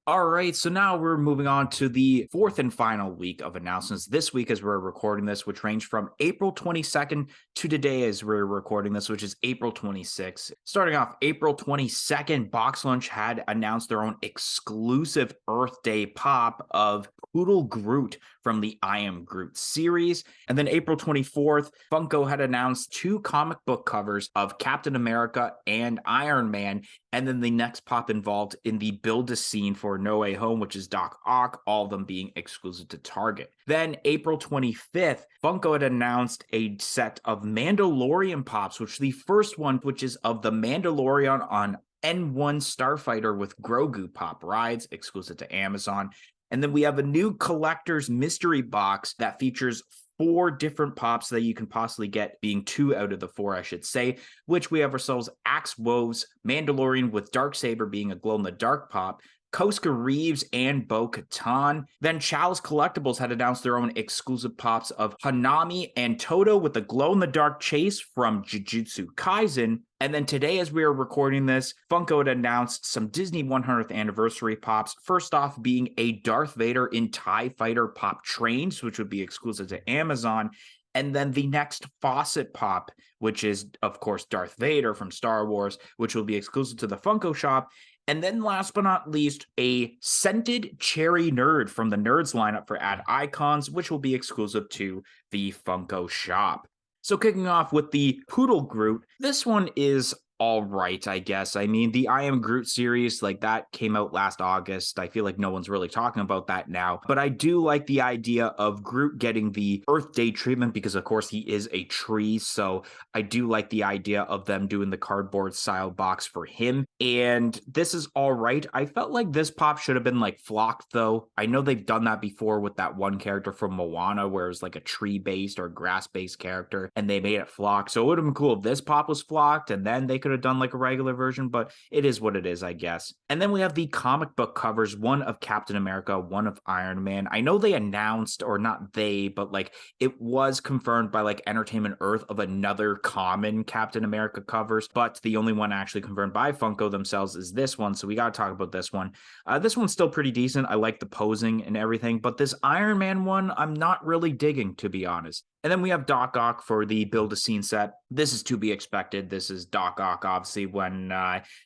All right, so now we're moving on to the fourth and final week of announcements this week as we're recording this, which range from April 22nd to today as we're recording this, which is April 26th. Starting off April 22nd, Box Lunch had announced their own exclusive Earth Day pop of Poodle Groot from the I Am Groot series. And then April 24th, Funko had announced 2 comic book covers of Captain America and Iron Man. And then the next pop involved in the build-a-scene for No Way Home, which is Doc Ock, all of them being exclusive to Target. Then April 25th, Funko had announced a set of Mandalorian pops, which the first one, which is of the Mandalorian on N1 Starfighter with Grogu pop rides, exclusive to Amazon. And then we have a new collector's mystery box that features 4 different pops that you can possibly get, being 2 out of the 4, I should say, which we have ourselves Axe Woves, Mandalorian with Darksaber being a glow-in-the-dark pop, Koska Reeves and Bo-Katan. Then Chalice Collectibles had announced their own exclusive pops of Hanami and Toto with the glow-in-the-dark chase from Jujutsu Kaisen. And then today, as we are recording this, Funko had announced some Disney 100th anniversary pops. First off being a Darth Vader in TIE Fighter pop trains, which would be exclusive to Amazon. And then the next Fawcett pop, which is, of course, Darth Vader from Star Wars, which will be exclusive to the Funko shop. And then last but not least, a scented cherry nerd from the Nerds lineup for Ad Icons, which will be exclusive to the Funko shop. So kicking off with the Poodle Groot, this one is all right, I guess. I mean, the I Am Groot series, like that came out last August. I feel like no one's really talking about that now. But I do like the idea of Groot getting the Earth Day treatment because, of course, he is a tree. So I do like the idea of them doing the cardboard style box for him. And this is all right. I felt like this pop should have been like flocked, though. I know they've done that before with that one character from Moana, where it was like a tree-based or grass-based character, and they made it flocked. So it would have been cool if this pop was flocked, and then they could have done like a regular version, but it is what it is, I guess. And then we have the comic book covers, one of Captain America, one of Iron Man. I know they announced, or not they, but like it was confirmed by like Entertainment Earth of another common Captain America covers, but the only one actually confirmed by Funko themselves is this one, so we got to talk about this one. This one's still pretty decent. I like the posing and everything, but this Iron Man one, I'm not really digging, to be honest. And then we have Doc Ock for the Build-A-Scene set. This is to be expected. This is Doc Ock, obviously, when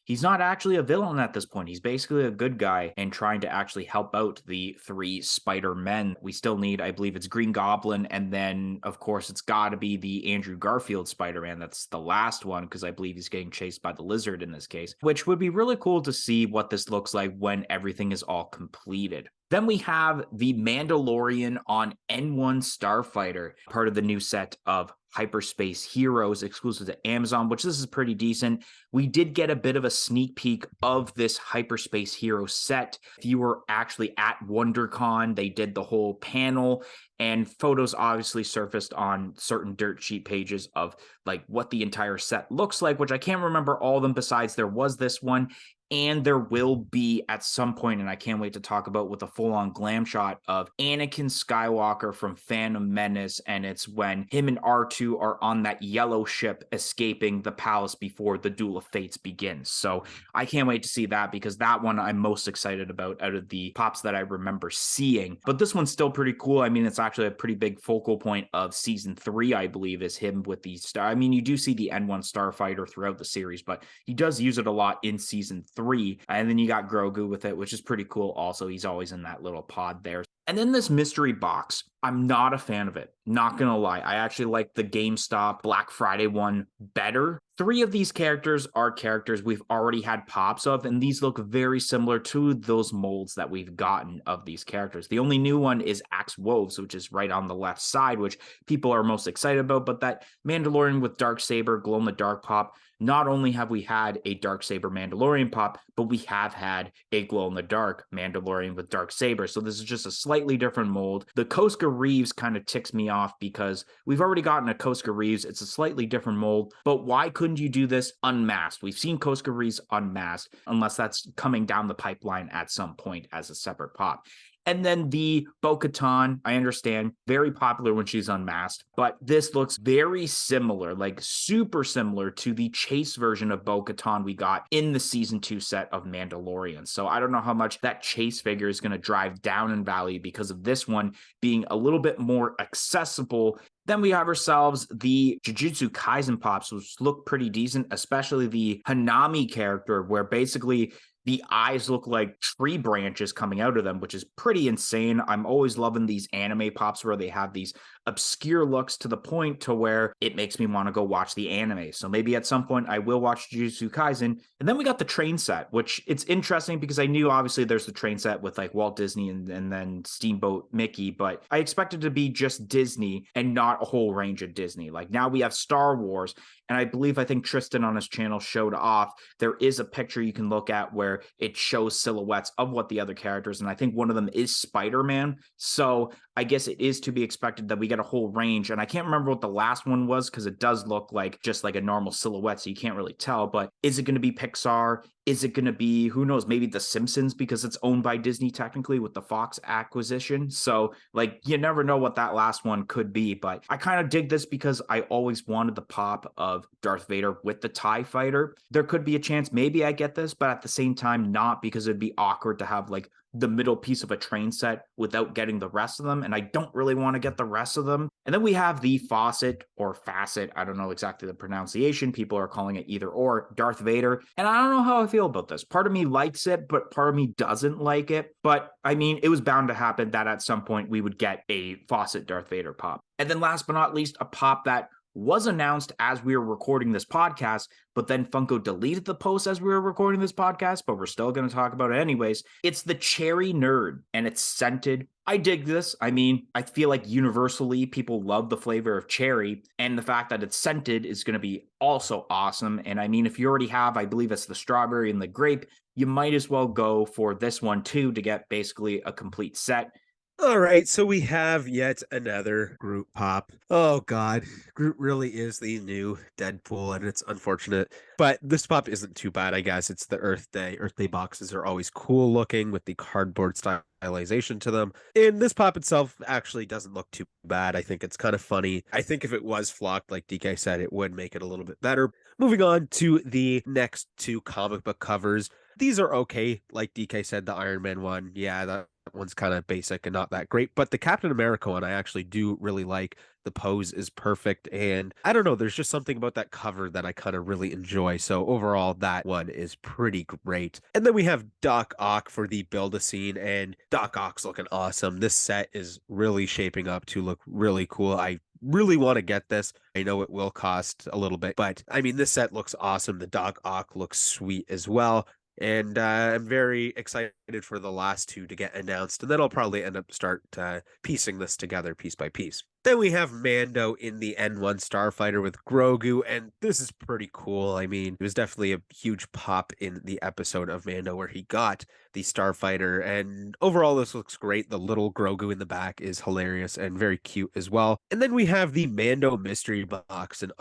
he's not actually a villain at this point. He's basically a good guy and trying to actually help out the 3 Spider-Men. We still need, I believe it's Green Goblin, and then, of course, it's got to be the Andrew Garfield Spider-Man. That's the last one, because I believe he's getting chased by the Lizard in this case, which would be really cool to see what this looks like when everything is all completed. Then we have the Mandalorian on N1 Starfighter, part of the new set of Hyperspace Heroes exclusive to Amazon, which this is pretty decent. We did get a bit of a sneak peek of this Hyperspace Hero set. If you were actually at WonderCon, they did the whole panel, and photos obviously surfaced on certain dirt sheet pages of like what the entire set looks like, which I can't remember all of them besides there was this one. And there will be at some point, and I can't wait to talk about, with a full-on glam shot of Anakin Skywalker from Phantom Menace, and it's when him and R2 are on that yellow ship escaping the palace before the Duel of Fates begins. So I can't wait to see that, because that one I'm most excited about out of the pops that I remember seeing. But this one's still pretty cool. I mean, it's actually a pretty big focal point of season 3, I believe, is him with the star. I mean, you do see the N1 Starfighter throughout the series, but he does use it a lot in season 3. And then you got Grogu with it, which is pretty cool also. He's always in that little pod there. And then this mystery box, I'm not a fan of it. Not gonna lie. I actually like the GameStop Black Friday one better. 3 of these characters are characters we've already had pops of, and these look very similar to those molds that we've gotten of these characters. The only new one is Axe Woves, which is right on the left side, which people are most excited about, but that Mandalorian with Darksaber, glow-in-the-dark pop, not only have we had a Darksaber Mandalorian pop, but we have had a glow-in-the-dark Mandalorian with Darksaber, so this is just a slightly different mold. The Koska Reeves kind of ticks me off because we've already gotten a Koska Reeves. It's a slightly different mold, but why couldn't you do this unmasked? We've seen Koska Reeves unmasked, unless that's coming down the pipeline at some point as a separate pop. And then the Bo-Katan, I understand, very popular when she's unmasked, but this looks very similar, like super similar to the chase version of Bo-Katan we got in the season 2 set of Mandalorian. So I don't know how much that chase figure is going to drive down in value because of this one being a little bit more accessible. Then we have ourselves the Jujutsu Kaisen pops, which look pretty decent, especially the Hanami character, where basically the eyes look like tree branches coming out of them, which is pretty insane. I'm always loving these anime pops where they have these obscure looks to the point to where it makes me want to go watch the anime. So maybe at some point I will watch Jujutsu Kaisen. And then we got the train set, which it's interesting because I knew obviously there's the train set with like Walt Disney and then Steamboat Mickey, but I expected to be just Disney and not a whole range of Disney. Like now we have Star Wars, and I think Tristan on his channel showed off. There is a picture you can look at where it shows silhouettes of what the other characters, and I think one of them is Spider-Man. So I guess it is to be expected that we get a whole range. And I can't remember what the last one was because it does look like just like a normal silhouette, so you can't really tell. But is it going to be Pixar? Is it going to be, who knows, maybe The Simpsons because it's owned by Disney technically with the Fox acquisition? So, like, you never know what that last one could be. But I kind of dig this because I always wanted the pop of Darth Vader with the TIE fighter. There could be a chance maybe I get this, but at the same time, not, because it'd be awkward to have like the middle piece of a train set without getting the rest of them. And I don't really want to get the rest of them. And then we have the faucet or facet. I don't know exactly the pronunciation. People are calling it either or, Darth Vader. And I don't know how I feel about this. Part of me likes it, but part of me doesn't like it. But I mean, it was bound to happen that at some point we would get a faucet Darth Vader pop. And then last but not least, a pop that was announced as we were recording this podcast, but then Funko deleted the post as we were recording this podcast, but we're still going to talk about it anyways. It's the Cherry Nerd, and it's scented. I dig this. I mean, I feel like universally people love the flavor of cherry, and the fact that it's scented is going to be also awesome. And I mean, if you already have, I believe it's the strawberry and the grape, you might as well go for this one too to get basically a complete set. All right, so we have yet another Groot pop. Oh God, Groot really is the new Deadpool, and it's unfortunate. But this pop isn't too bad, I guess. It's the Earth Day. Earth Day boxes are always cool looking with the cardboard stylization to them. And this pop itself actually doesn't look too bad. I think it's kind of funny. I think if it was flocked, like DK said, it would make it a little bit better. Moving on to the next two comic book covers. These are okay. Like DK said, the Iron Man one, yeah, that one's kind of basic and not that great. But the Captain America one, I actually do really like. The pose is perfect. And I don't know, there's just something about that cover that I kind of really enjoy. So overall, that one is pretty great. And then we have Doc Ock for the Build-A-Scene, and Doc Ock's looking awesome. This set is really shaping up to look really cool. I really want to get this. I know it will cost a little bit, but I mean, this set looks awesome. The Doc Ock looks sweet as well. And I'm very excited for the last two to get announced. And then I'll probably end up start piecing this together piece by piece. Then we have Mando in the N1 Starfighter with Grogu, and this is pretty cool. I mean, it was definitely a huge pop in the episode of Mando where he got the Starfighter, and overall this looks great. The little Grogu in the back is hilarious and very cute as well. And then we have the Mando mystery box, and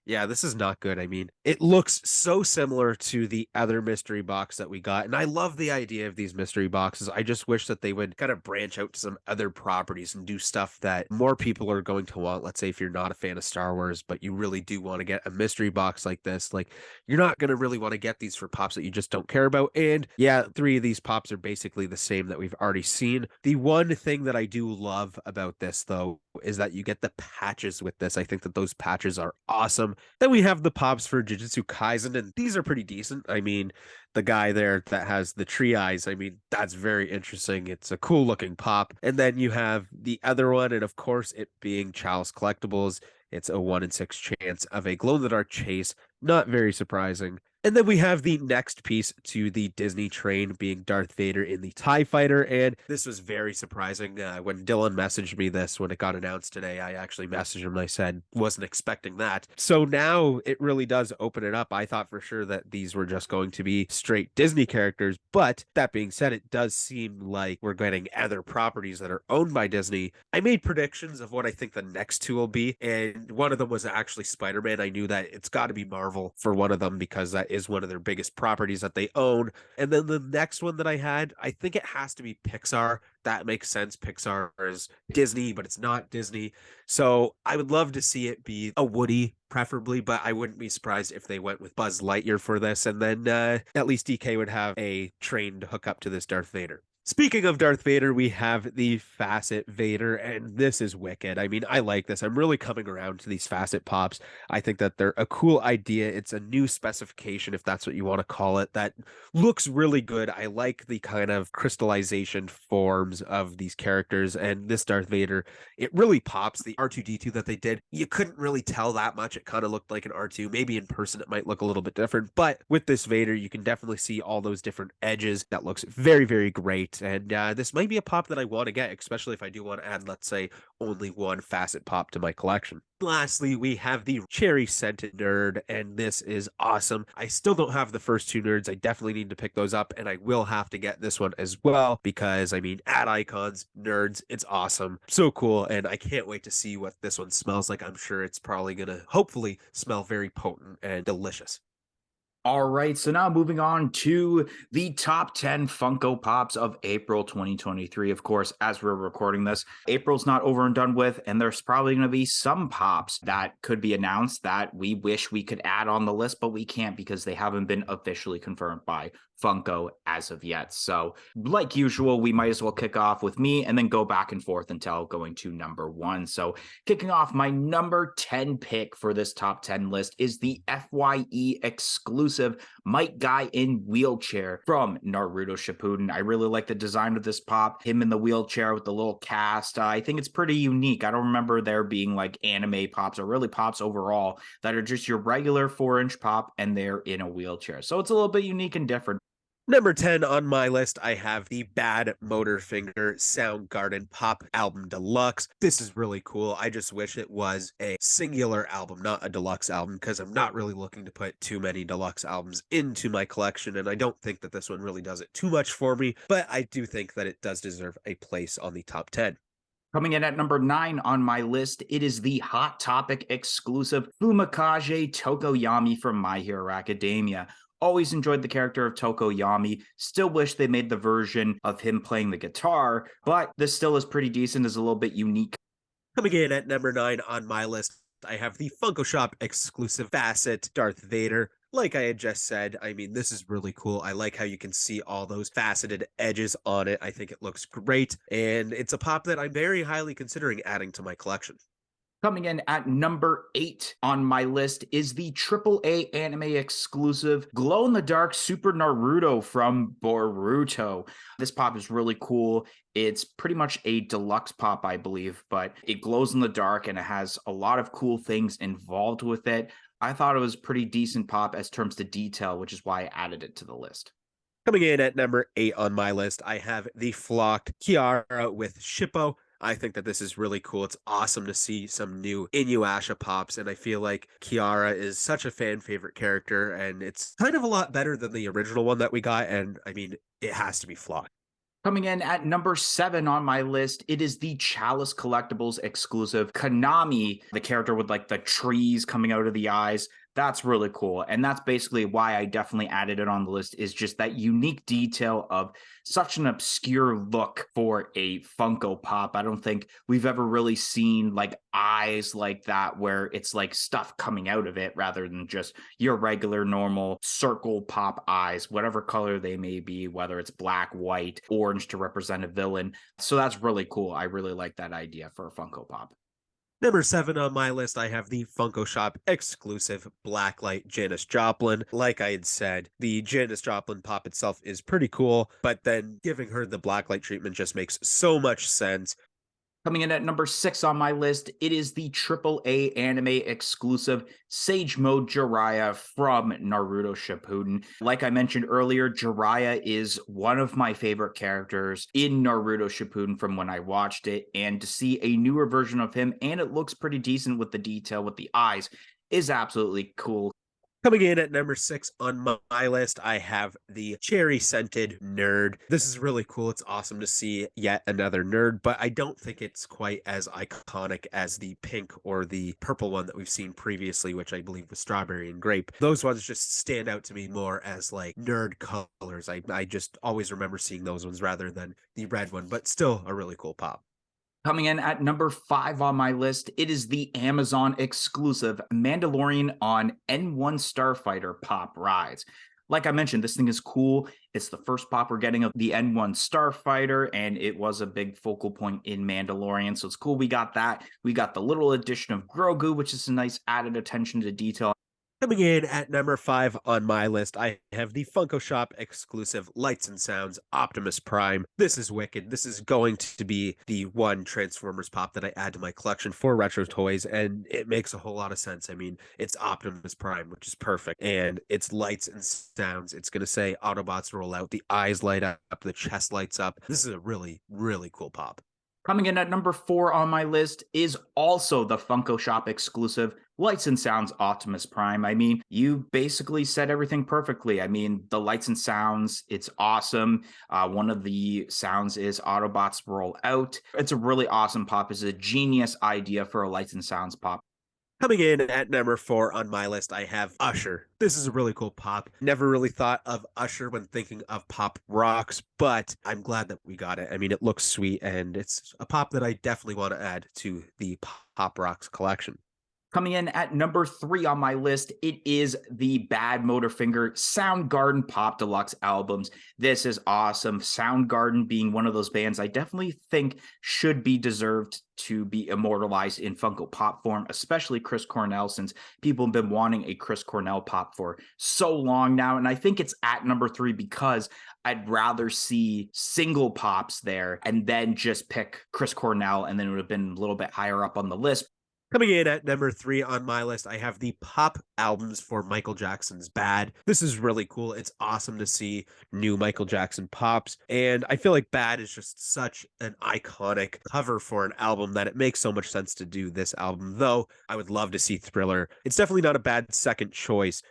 yeah, this is not good. I mean, it looks so similar to the other mystery box that we got, and I love the idea of these mystery boxes. I just wish that they would kind of branch out to some other properties and do stuff that more people are going to want. Let's say if you're not a fan of Star Wars, but you really do want to get a mystery box like this, like you're not going to really want to get these for pops that you just don't care about. And yeah, three of these pops are basically the same that we've already seen. The one thing that I do love about this though is that you get the patches with this. I think that those patches are awesome. Then we have the pops for Jujutsu Kaisen, and these are pretty decent. I mean, the guy there that has the tree eyes, I mean, that's very interesting. It's a cool looking pop. And then you have the other one, and of course, it being Chalice Collectibles. It's a 1 in 6 chance of a glow in the dark chase. Not very surprising. And then we have the next piece to the Disney train being Darth Vader in the TIE Fighter. And this was very surprising. When Dylan messaged me this, when it got announced today, I actually messaged him and I said, wasn't expecting that. So now it really does open it up. I thought for sure that these were just going to be straight Disney characters. But that being said, it does seem like we're getting other properties that are owned by Disney. I made predictions of what I think the next two will be. And one of them was actually Spider-Man. I knew that it's got to be Marvel for one of them because that is one of their biggest properties that they own. And then the next one that I had, I think it has to be Pixar. That makes sense. Pixar is Disney, but it's not Disney. So I would love to see it be a Woody, preferably, but I wouldn't be surprised if they went with Buzz Lightyear for this. And then at least DK would have a train to hook up to this Darth Vader. Speaking of Darth Vader, we have the Facet Vader, and this is wicked. I mean, I like this. I'm really coming around to these Facet Pops. I think that they're a cool idea. It's a new specification, if that's what you want to call it, that looks really good. I like the kind of crystallization forms of these characters, and this Darth Vader, it really pops. The R2D2 that they did, you couldn't really tell that much. It kind of looked like an R2. Maybe in person, it might look a little bit different, but with this Vader, you can definitely see all those different edges. That looks very, very great. And this might be a pop that I want to get, especially if I do want to add, let's say, only one Facet Pop to my collection. Lastly, we have the Cherry Scented Nerd, and this is awesome. I still don't have the first two nerds. I definitely need to pick those up, and I will have to get this one as well because, I mean, add icons, nerds, it's awesome. So cool, and I can't wait to see what this one smells like. I'm sure it's probably going to hopefully smell very potent and delicious. All right, so now moving on to the top 10 Funko Pops of April 2023. Of course, as we're recording this, April's not over and done with, and there's probably going to be some pops that could be announced that we wish we could add on the list, but we can't because they haven't been officially confirmed by Funko as of yet. So, like usual, we might as well kick off with me and then go back and forth until going to number one. So, kicking off, my number 10 pick for this top 10 list is the FYE exclusive Might Guy in Wheelchair from Naruto Shippuden. I really like the design of this pop, him in the wheelchair with the little cast. I think it's pretty unique. I don't remember there being like anime pops or really pops overall that are just your regular 4-inch pop and they're in a wheelchair. So, it's a little bit unique and different. Number 10 on my list, I have the Bad Motorfinger Soundgarden Pop Album Deluxe. This is really cool. I just wish it was a singular album, not a deluxe album, because I'm not really looking to put too many deluxe albums into my collection, and I don't think that this one really does it too much for me, but I do think that it does deserve a place on the top 10. Coming in at number 9 on my list, it is the Hot Topic exclusive Fumikage Tokoyami from My Hero Academia. Always enjoyed the character of Tokoyami. Still wish they made the version of him playing the guitar, but this still is pretty decent, is a little bit unique. Coming in at number 9 on my list, I have the Funko Shop exclusive Facet Darth Vader. Like I had just said, I mean, this is really cool. I like how you can see all those faceted edges on it. I think it looks great, and it's a pop that I'm very highly considering adding to my collection. Coming in at number 8 on my list is the AAA anime exclusive Glow in the Dark Super Naruto from Boruto. This pop is really cool. It's pretty much a deluxe pop, I believe, but it glows in the dark and it has a lot of cool things involved with it. I thought it was a pretty decent pop as terms to detail, which is why I added it to the list. Coming in at number 8 on my list, I have the Flocked Kiara with Shippo. I think that this is really cool. It's awesome to see some new Inuyasha pops, and I feel like Kiara is such a fan favorite character, and it's kind of a lot better than the original one that we got, and I mean, it has to be Flocked. Coming in at number 7 on my list, it is the Chalice Collectibles exclusive Konami, the character with like the trees coming out of the eyes. That's really cool. And that's basically why I definitely added it on the list, is just that unique detail of such an obscure look for a Funko Pop. I don't think we've ever really seen like eyes like that where it's like stuff coming out of it rather than just your regular normal circle pop eyes, whatever color they may be, whether it's black, white, orange to represent a villain. So that's really cool. I really like that idea for a Funko Pop. Number 7 on my list, I have the Funko Shop exclusive Blacklight Janis Joplin. Like I had said, the Janis Joplin pop itself is pretty cool, but then giving her the blacklight treatment just makes so much sense. Coming in at number 6 on my list, it is the AAA anime exclusive Sage Mode Jiraiya from Naruto Shippuden. Like I mentioned earlier, Jiraiya is one of my favorite characters in Naruto Shippuden from when I watched it, and to see a newer version of him, and it looks pretty decent with the detail with the eyes, is absolutely cool. Coming in at number 6 on my list, I have the Cherry Scented Nerd. This is really cool. It's awesome to see yet another nerd, but I don't think it's quite as iconic as the pink or the purple one that we've seen previously, which I believe was strawberry and grape. Those ones just stand out to me more as like nerd colors. I just always remember seeing those ones rather than the red one, but still a really cool pop. Coming in at number 5 on my list, it is the Amazon exclusive Mandalorian on N1 Starfighter Pop Rise. Like I mentioned, this thing is cool. It's the first pop we're getting of the N1 Starfighter, and it was a big focal point in Mandalorian. So it's cool we got that. We got the little addition of Grogu, which is a nice added attention to detail. Coming in at number 5 on my list, I have the Funko Shop exclusive Lights and Sounds Optimus Prime. This is wicked. This is going to be the one Transformers pop that I add to my collection for retro toys, and it makes a whole lot of sense. I mean, it's Optimus Prime, which is perfect, and it's lights and sounds. It's going to say Autobots roll out, the eyes light up, the chest lights up. This is a really, really cool pop. Coming in at number 4 on my list is also the Funko Shop exclusive Lights and Sounds Optimus Prime. I mean, you basically said everything perfectly. I mean, the lights and sounds, it's awesome. One of the sounds is Autobots roll out. It's a really awesome pop. It's a genius idea for a lights and sounds pop. Coming in at number 4 on my list, I have Usher. This is a really cool pop. Never really thought of Usher when thinking of pop rocks, but I'm glad that we got it. I mean, it looks sweet, and it's a pop that I definitely want to add to the pop rocks collection. Coming in at number 3 on my list, it is the Bad Motorfinger Soundgarden Pop Deluxe albums. This is awesome. Soundgarden being one of those bands I definitely think should be deserved to be immortalized in Funko Pop form, especially Chris Cornell, since people have been wanting a Chris Cornell pop for so long now. And I think it's at number 3 because I'd rather see single pops there and then just pick Chris Cornell, and then it would have been a little bit higher up on the list. Coming in at number 3 on my list, I have the pop albums for Michael Jackson's Bad. This is really cool. It's awesome to see new Michael Jackson pops. And I feel like Bad is just such an iconic cover for an album that it makes so much sense to do this album. Though I would love to see Thriller. It's definitely not a bad second choice.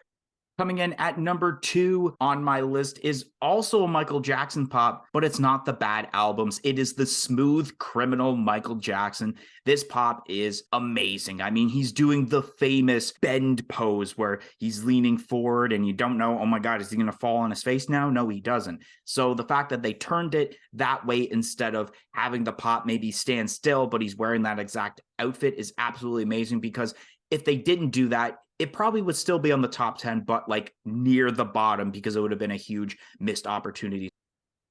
Coming in at number 2 on my list is also a Michael Jackson pop, but it's not the Bad albums. It is the Smooth Criminal Michael Jackson. This pop is amazing. I mean, he's doing the famous bend pose where he's leaning forward and you don't know, oh my God, is he going to fall on his face now? No, he doesn't. So the fact that they turned it that way instead of having the pop maybe stand still, but he's wearing that exact outfit is absolutely amazing, because if they didn't do that, it probably would still be on the top 10, but like near the bottom, because it would have been a huge missed opportunity.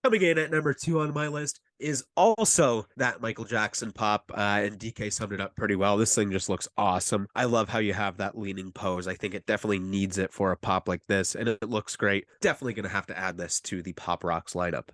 Coming in at number 2 on my list is also that Michael Jackson pop, and DK summed it up pretty well. This thing just looks awesome. I love how you have that leaning pose. I think it definitely needs it for a pop like this, and it looks great. Definitely going to have to add this to the Pop Rocks lineup.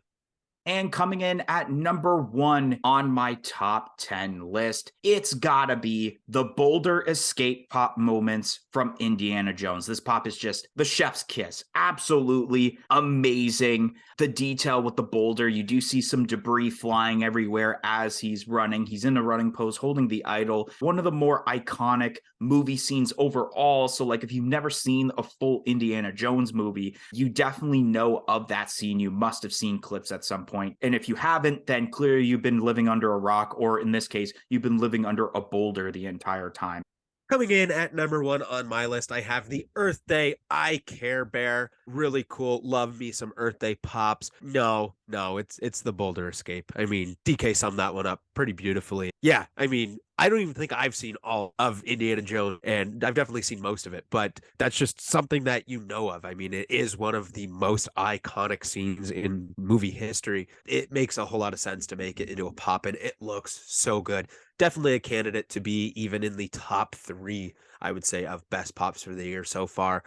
And coming in at number 1 on my top 10 list, it's gotta be the Boulder escape pop moments from Indiana Jones. This pop is just the chef's kiss. Absolutely amazing. The detail with the boulder, you do see some debris flying everywhere as he's running. He's in a running pose holding the idol. One of the more iconic movie scenes overall. So like if you've never seen a full Indiana Jones movie, you definitely know of that scene. You must have seen clips at some point. And if you haven't, then clearly you've been living under a rock, or in this case, you've been living under a boulder the entire time. Coming in at number 1 on my list, I have the Earth Day I Care Bear. Really cool. Love me some Earth Day pops. No, it's the Boulder Escape. I mean, DK summed that one up pretty beautifully. Yeah, I mean, I don't even think I've seen all of Indiana Jones, and I've definitely seen most of it, but that's just something that you know of. I mean, it is one of the most iconic scenes in movie history. It makes a whole lot of sense to make it into a pop, and it looks so good. Definitely a candidate to be even in the top 3, I would say, of best pops for the year so far.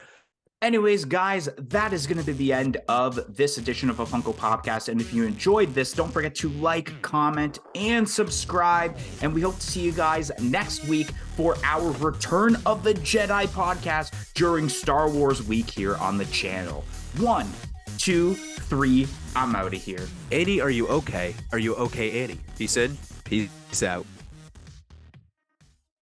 Anyways, guys, that is going to be the end of this edition of a Funko Podcast. And if you enjoyed this, don't forget to like, comment, and subscribe. And we hope to see you guys next week for our Return of the Jedi podcast during Star Wars week here on the channel. 1, 2, 3, I'm out of here. Annie, are you okay? Are you okay, Annie? Peace in, peace out.